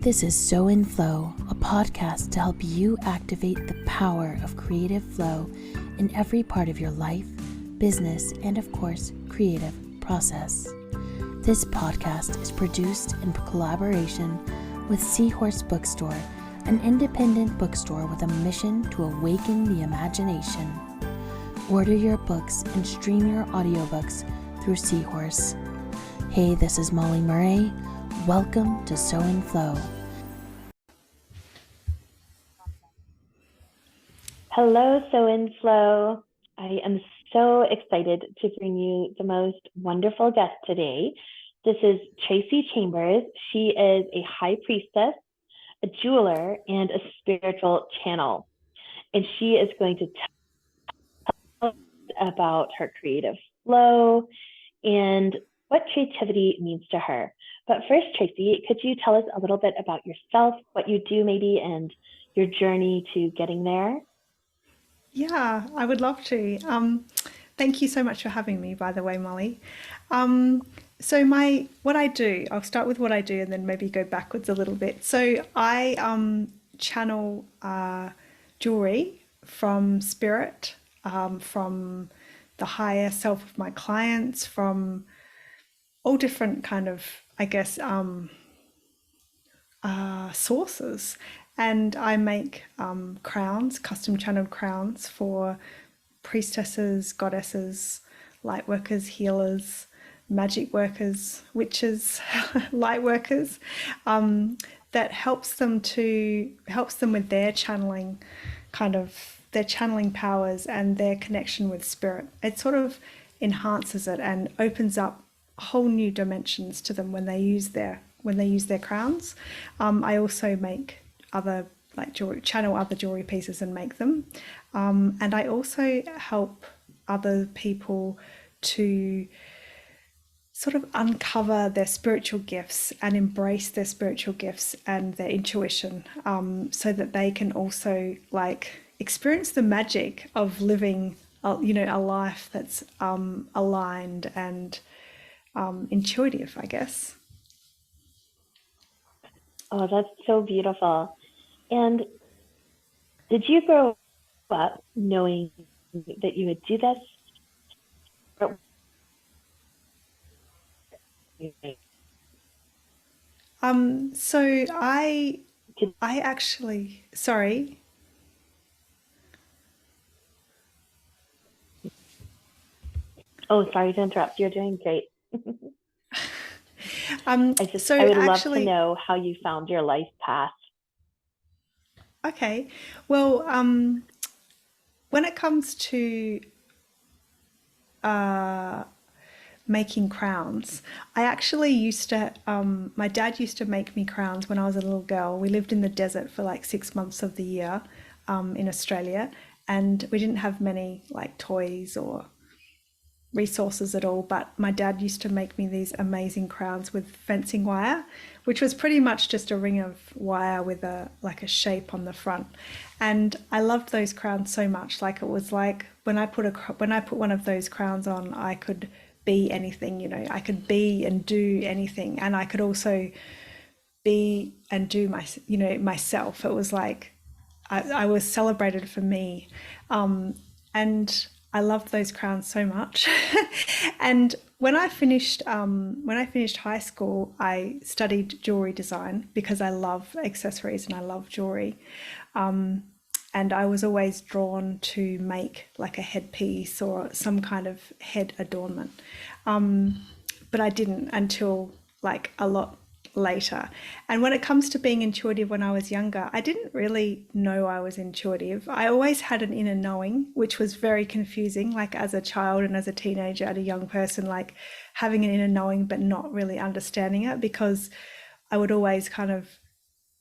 This is So In Flow, a podcast to help you activate the power of creative flow in every part of your life, business, and of course, creative process. This podcast is produced in collaboration with Seahorse Bookstore, an independent bookstore with a mission to awaken the imagination. Order your books and stream your audiobooks through Seahorse. Hey, this is Molly Murray. Welcome to So In Flow. Hello, So In Flow. I am so excited to bring you the most wonderful guest today. This is Traci Chambers. She is a high priestess, a jeweler, and a spiritual channel. And she is going to tell us about her creative flow and what creativity means to her. But first, Traci, could you tell us a little bit about yourself, what you do maybe, and your journey to getting there? Yeah, I would love to. Thank you so much for having me, by the way, Molly. What I do, I'll start with what I do and then maybe go backwards a little bit. So I channel jewelry from spirit, from the higher self of my clients, from all different kind of, I guess, sources. And I make crowns, custom channeled crowns for priestesses, goddesses, light workers, healers, magic workers, witches, light workers, that helps them with their channeling, their channeling powers and their connection with spirit. It sort of enhances it and opens up whole new dimensions to them when they use their crowns. I also make other jewelry, channel other jewelry pieces and make them. And I also help other people to sort of uncover their spiritual gifts and embrace their spiritual gifts and their intuition, so that they can also experience the magic of living, a life that's aligned and intuitive, I guess. Oh, that's so beautiful. And did you grow up knowing that you would do this? So I actually, sorry. Oh, sorry to interrupt. You're doing great. I So would love to actually, know how you found your life path. okay. Well, when it comes to making crowns, I actually my dad used to make me crowns when I was a little girl. We lived in the desert for like 6 months of the year, in Australia, and we didn't have many toys or resources at all, but my dad used to make me these amazing crowns with fencing wire, which was pretty much just a ring of wire with a shape on the front. And I loved those crowns so much. It was like when I put one of those crowns on, I could be anything, I could be and do anything, and I could also be and do myself. It was like I was celebrated for me, and I loved those crowns so much. And when I finished high school, I studied jewelry design because I love accessories and I love jewelry. And I was always drawn to make like a headpiece or some kind of head adornment. But I didn't until a lot later. And when it comes to being intuitive when I was younger, I didn't really know I was intuitive. I always had an inner knowing, which was very confusing, as a child and as a teenager and a young person, having an inner knowing but not really understanding it, because I would always kind of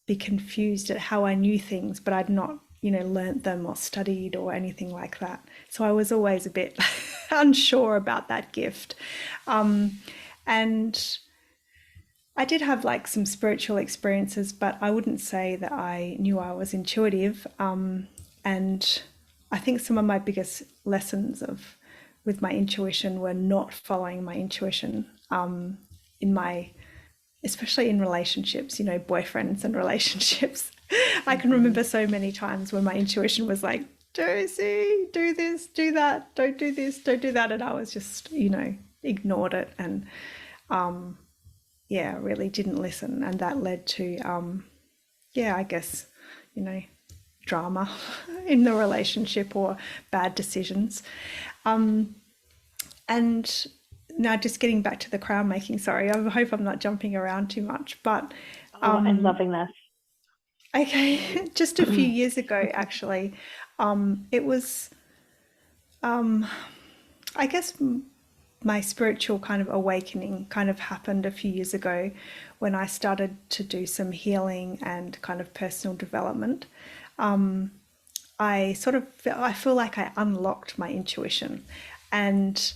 be confused at how I knew things, but I'd not learnt them or studied or anything like that. So I was always a bit unsure about that gift. And I did have some spiritual experiences, but I wouldn't say that I knew I was intuitive. And I think some of my biggest lessons with my intuition were not following my intuition in my especially in relationships, boyfriends and relationships. I can remember so many times when my intuition was like, Josie, do this, do that, don't do this, don't do that. And I was just, ignored it and, really didn't listen. And that led to, I guess, drama in the relationship or bad decisions. And now just getting back to the crown making, sorry, I hope I'm not jumping around too much, but I'm loving this. okay, just a few years ago, actually, it was, I guess, my spiritual kind of awakening kind of happened a few years ago when I started to do some healing and kind of personal development. I feel like I unlocked my intuition, and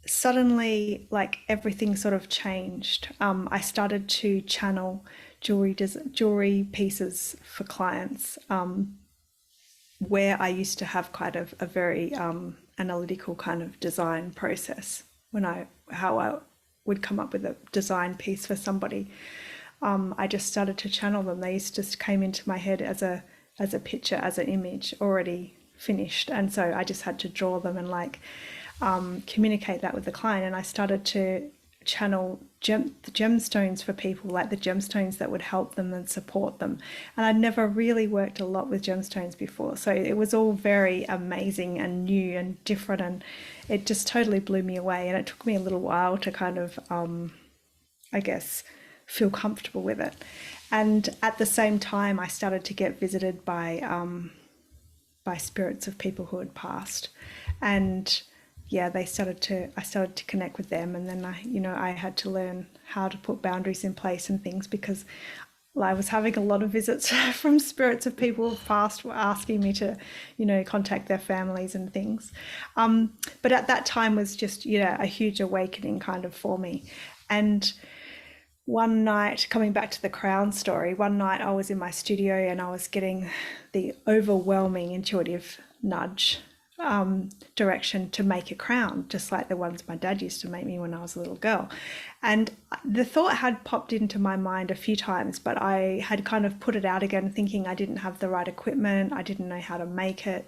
suddenly, like, everything sort of changed. I started to channel jewelry pieces for clients, where I used to have kind of a very analytical kind of design process how I would come up with a design piece for somebody. I just started to channel them. They just came into my head as a picture, as an image already finished, and so I just had to draw them and communicate that with the client. And I started to channel the gemstones for people, like the gemstones that would help them and support them. And I'd never really worked a lot with gemstones before, so it was all very amazing and new and different, and it just totally blew me away. And it took me a little while to kind of I guess feel comfortable with it. And at the same time, I started to get visited by spirits of people who had passed, and I started to connect with them. And then I had to learn how to put boundaries in place and things, because I was having a lot of visits from spirits of people who passed, were asking me to, contact their families and things. But at that time was just, a huge awakening kind of for me. And one night, coming back to the crown story, one night I was in my studio and I was getting the overwhelming intuitive nudge, direction to make a crown, just like the ones my dad used to make me when I was a little girl. And the thought had popped into my mind a few times, but I had kind of put it out again, thinking I didn't have the right equipment, I didn't know how to make it,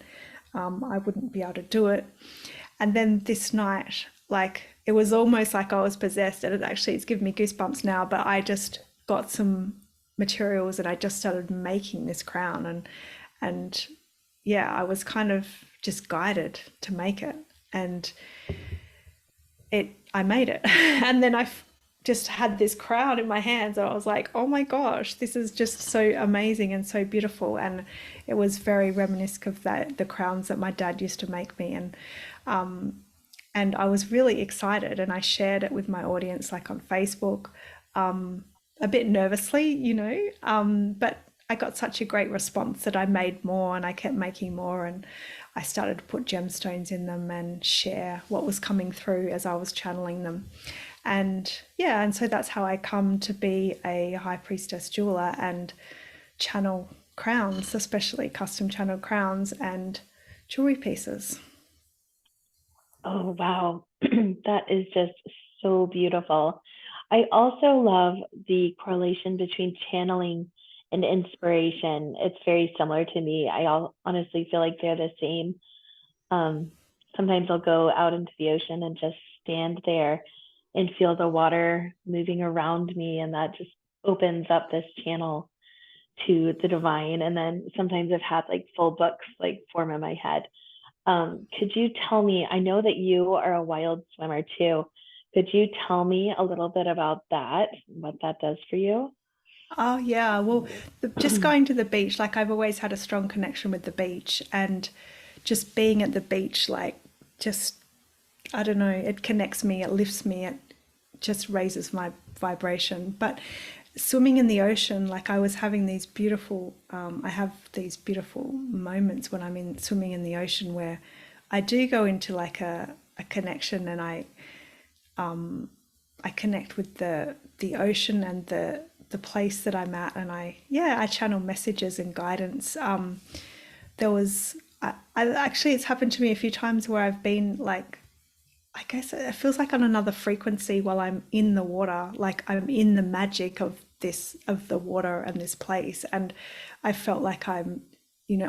I wouldn't be able to do it. And then this night, it was almost like I was possessed, and it's giving me goosebumps now, but I just got some materials and I just started making this crown, and I was kind of just guided to make it, and I made it. And then I just had this crown in my hands, and I was like, oh my gosh, this is just so amazing and so beautiful. And it was very reminiscent of the crowns that my dad used to make me. And I was really excited, and I shared it with my audience, on Facebook, a bit nervously, but I got such a great response that I made more, and I kept making more, and I started to put gemstones in them and share what was coming through as I was channeling them. And so that's how I come to be a high priestess jeweler and channel crowns, especially custom channel crowns and jewelry pieces. Oh, wow. That is just so beautiful. I also love the correlation between channeling and inspiration. It's very similar to me. I honestly feel like they're the same. Sometimes I'll go out into the ocean and just stand there and feel the water moving around me, and that just opens up this channel to the divine. And then sometimes I've had full books form in my head. Could you tell me, I know that you are a wild swimmer too. Could you tell me a little bit about that, what that does for you? Oh yeah, well, just going to the beach, I've always had a strong connection with the beach, and just being at the beach, just, I don't know, it connects me, it lifts me, it just raises my vibration. But swimming in the ocean, I was having these beautiful, I have these beautiful moments when I'm swimming in the ocean, where I do go into a connection, and I connect with the ocean and the place that I'm at, and I channel messages and guidance. There was, I actually, it's happened to me a few times where I've been I guess it feels like on another frequency while I'm in the water, like I'm in the magic of this, of the water and this place. And I felt like I'm,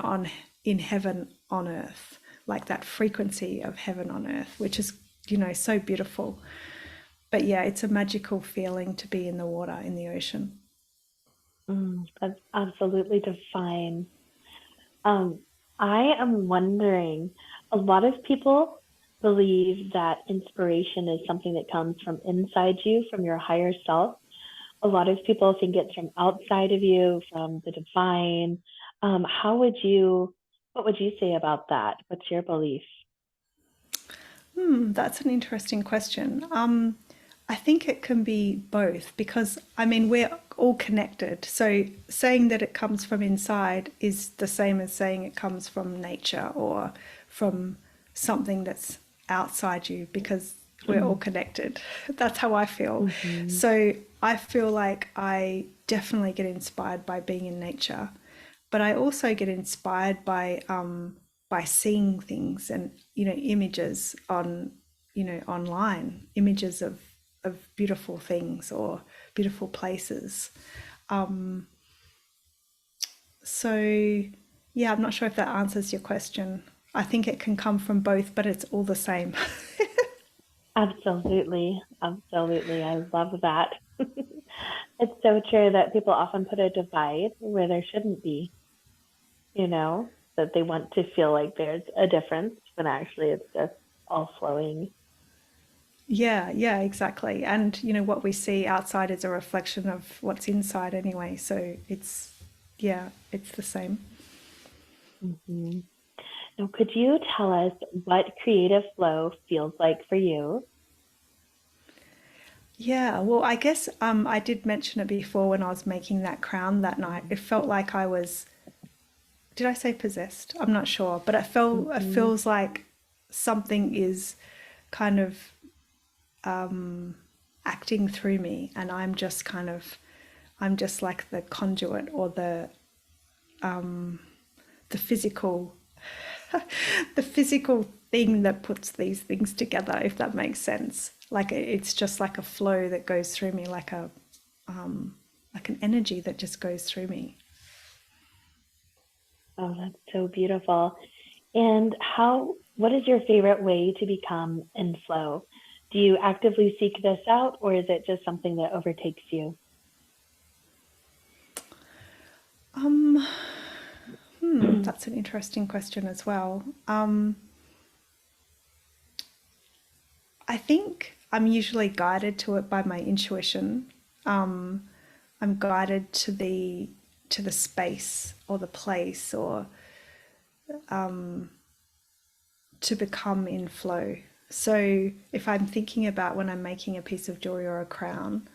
on in heaven on earth, like that frequency of heaven on earth, which is, so beautiful. But yeah, it's a magical feeling to be in the water, in the ocean. That's absolutely divine. Um, I am wondering, a lot of people believe that inspiration is something that comes from inside you, from your higher self. A lot of people think it's from outside of you, from the divine. What would you say about that? What's your belief? That's an interesting question. I think it can be both because, I mean, we're all connected. So saying that it comes from inside is the same as saying it comes from nature or from something that's outside you because we're all connected. That's how I feel. Mm-hmm. So I feel like I definitely get inspired by being in nature, but I also get inspired by seeing things and images on online, images of beautiful things or beautiful places. So yeah, I'm not sure if that answers your question. I think it can come from both, but it's all the same. Absolutely. Absolutely. I love that. It's so true that people often put a divide where there shouldn't be, that they want to feel like there's a difference, but actually it's just all flowing. Yeah, yeah, exactly. And what we see outside is a reflection of what's inside anyway. So yeah, it's the same. Hmm. Now, could you tell us what creative flow feels like for you? Yeah, well, I guess I did mention it before when I was making that crown that night. It felt like I was, did I say possessed? I'm not sure, but it Hmm. feels like something is kind of acting through me, and I'm just like the conduit or the physical the physical thing that puts these things together, if that makes sense. Like it's just like a flow that goes through me, like an energy that just goes through me. Oh, that's so beautiful. And what is your favorite way to become in flow? Do you actively seek this out, or is it just something that overtakes you? Um, that's an interesting question as well. I think I'm usually guided to it by my intuition. Um, I'm guided to the space or the place or to become in flow. So if I'm thinking about when I'm making a piece of jewelry or a crown,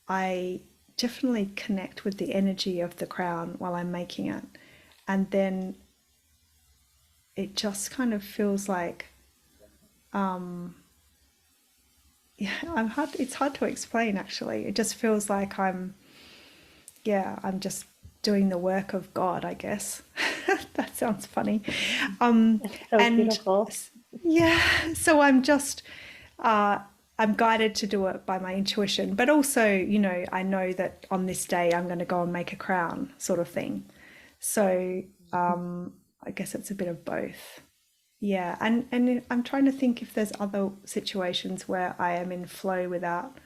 I definitely connect with the energy of the crown while I'm making it. And then it just kind of feels like, yeah, it's hard to explain actually. It just feels like I'm just doing the work of God, I guess. That sounds funny. It's so And beautiful. yeah, so uh, I'm guided to do it by my intuition, but also, I know that on this day I'm going to go and make a crown, sort of thing. So I guess it's a bit of both. Yeah, and I'm trying to think if there's other situations where I am in flow without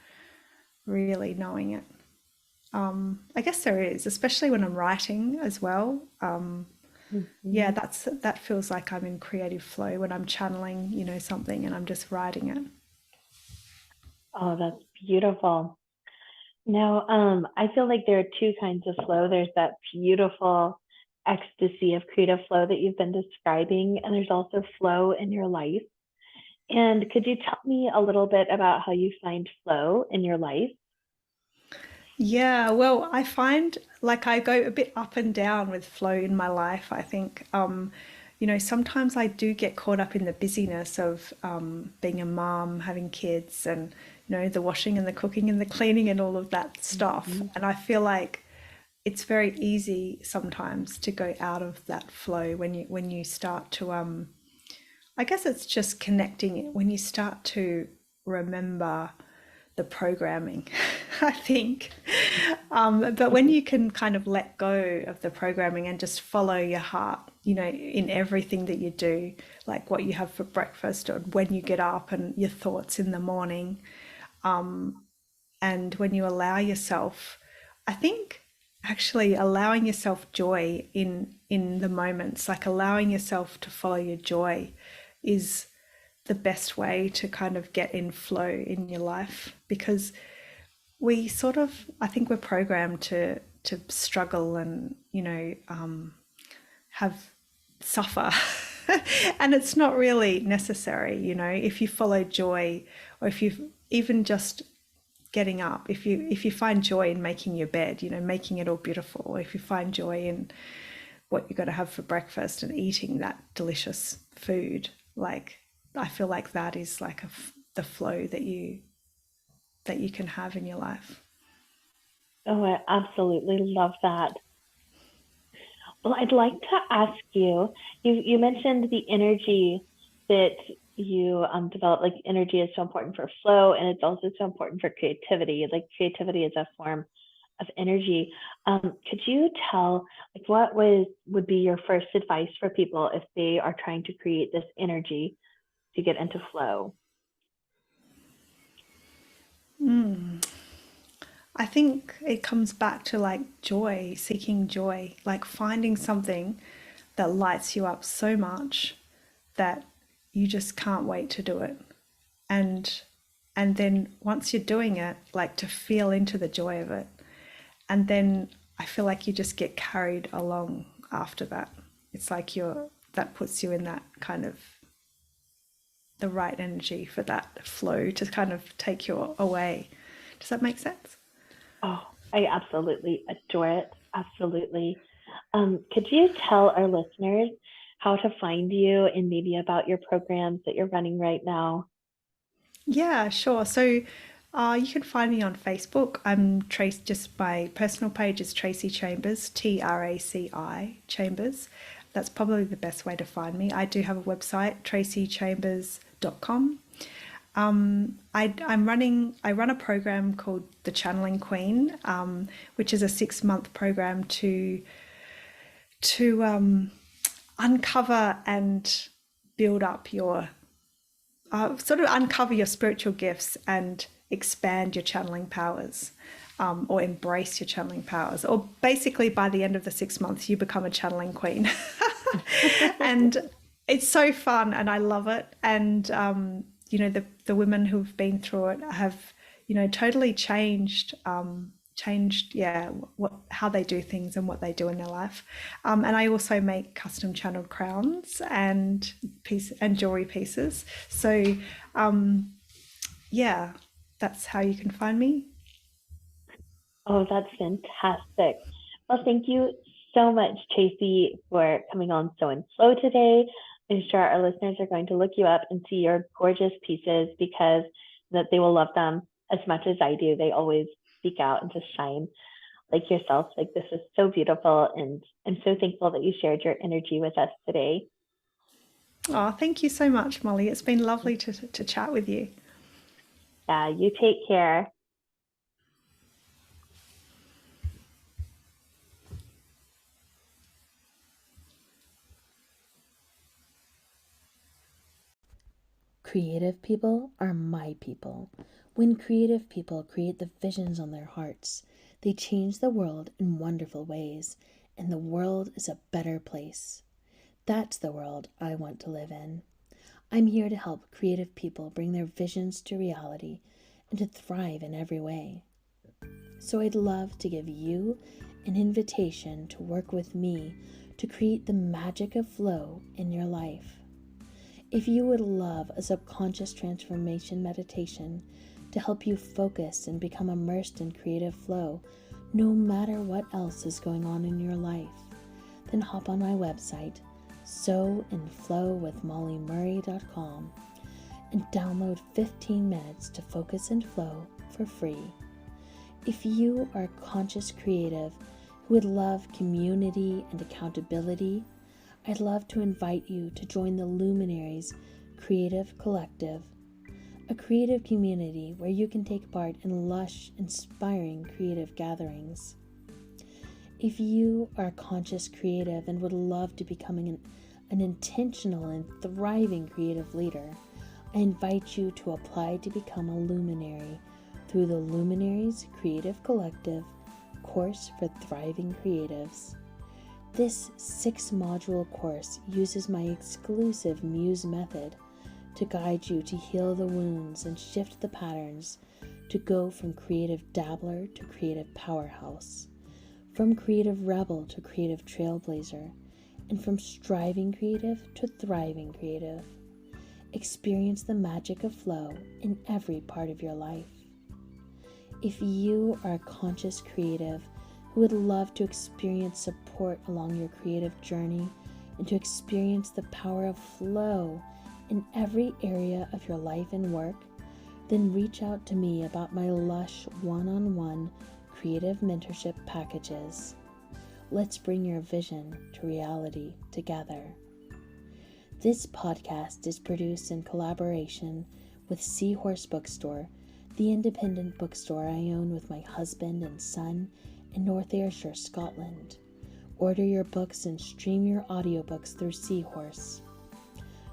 really knowing it. I guess there is, especially when I'm writing as well. Yeah, Hmm. that feels like I'm in creative flow when I'm channeling, something and I'm just writing it. Oh, that's beautiful. Now, I feel like there are two kinds of flow. There's that beautiful ecstasy of creative flow that you've been describing, and there's also flow in your life. And could you tell me a little bit about how you find flow in your life? Yeah, well, I find like I go a bit up and down with flow in my life. I think, sometimes I do get caught up in the busyness of being a mom, having kids, and the washing and the cooking and the cleaning and all of that stuff. Mhm. And I feel like it's very easy sometimes to go out of that flow when you start to I guess it's just connecting it when you start to remember the programming, I think. But when you can kind of let go of the programming and just follow your heart, in everything that you do, like what you have for breakfast or when you get up and your thoughts in the morning, and when you allow yourself, I think actually allowing yourself joy in the moments, like allowing yourself to follow your joy is the best way to kind of get in flow in your life, because we sort of, I think we're programmed to struggle and have suffer. And it's not really necessary. If you follow joy, or if you even just getting up, if you find joy in making your bed, making it all beautiful, or if you find joy in what you're going to have for breakfast and eating that delicious food, like I feel like that is like the flow that you can have in your life. Oh, I absolutely love that. Well, I'd like to ask you, you mentioned the energy that you develop, like energy is so important for flow, and it's also so important for creativity. Like creativity is a form of energy. Could you tell, like, what would be your first advice for people if they are trying to create this energy to get into flow? I think it comes back to like joy, seeking joy, like finding something that lights you up so much that you just can't wait to do it. And then once you're doing it, like to feel into the joy of it. And then I feel like you just get carried along after that. It's like that puts you in that kind of the right energy for that flow to kind of take you away. Does that make sense? Oh, I absolutely adore it. Absolutely. Could you tell our listeners how to find you and maybe about your programs that you're running right now? Yeah, sure. So you can find me on Facebook. I'm Trace, just my personal page is Traci Chambers, Traci Chambers. That's probably the best way to find me. I do have a website, tracichambers.com. I run a program called the Channeling Queen, which is a 6-month program to uncover and build up your sort of uncover your spiritual gifts and expand your channeling powers, or embrace your channeling powers. Or basically, by the end of the 6 months, you become a channeling queen. And it's so fun and I love it. And, the women who've been through it have, totally changed, how they do things and what they do in their life. And I also make custom channeled crowns and jewelry pieces. So that's how you can find me. Oh, that's fantastic. Well, thank you so much, Traci, for coming on So in Flow today. I'm sure our listeners are going to look you up and see your gorgeous pieces, because that they will love them as much as I do. They always speak out and just shine like yourself. Like, this is so beautiful, and I'm so thankful that you shared your energy with us today. Oh, thank you so much, Molly. It's been lovely to chat with you. Yeah, you take care. Creative people are my people. When creative people create the visions on their hearts, they change the world in wonderful ways, and the world is a better place. That's the world I want to live in. I'm here to help creative people bring their visions to reality and to thrive in every way. So I'd love to give you an invitation to work with me to create the magic of flow in your life. If you would love a subconscious transformation meditation to help you focus and become immersed in creative flow, no matter what else is going on in your life, then hop on my website, soinflowwithmollymurray.com, and download 15 minutes to focus and flow for free. If you are a conscious creative who would love community and accountability, I'd love to invite you to join the Luminaries Creative Collective, a creative community where you can take part in lush, inspiring creative gatherings. If you are a conscious creative and would love to becoming an intentional and thriving creative leader, I invite you to apply to become a luminary through the Luminaries Creative Collective course for thriving creatives. This 6-module course uses my exclusive Muse method to guide you to heal the wounds and shift the patterns to go from creative dabbler to creative powerhouse, from creative rebel to creative trailblazer, and from striving creative to thriving creative. Experience the magic of flow in every part of your life. If you are a conscious creative who would love to experience support along your creative journey and to experience the power of flow in every area of your life and work, then reach out to me about my lush one-on-one creative mentorship packages. Let's bring your vision to reality together. This podcast is produced in collaboration with Seahorse Bookstore, the independent bookstore I own with my husband and son in North Ayrshire, Scotland. Order your books and stream your audiobooks through Seahorse.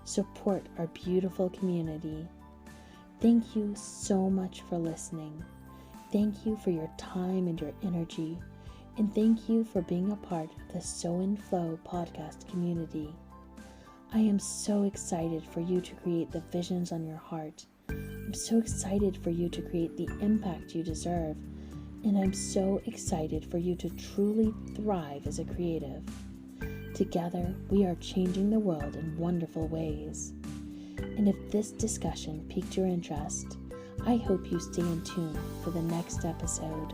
Support our beautiful community. Thank you so much for listening. Thank you for your time and your energy. And thank you for being a part of the Sew and Flow podcast community. I am so excited for you to create the visions on your heart. I'm so excited for you to create the impact you deserve. And I'm so excited for you to truly thrive as a creative. Together, we are changing the world in wonderful ways. And if this discussion piqued your interest, I hope you stay in tune for the next episode.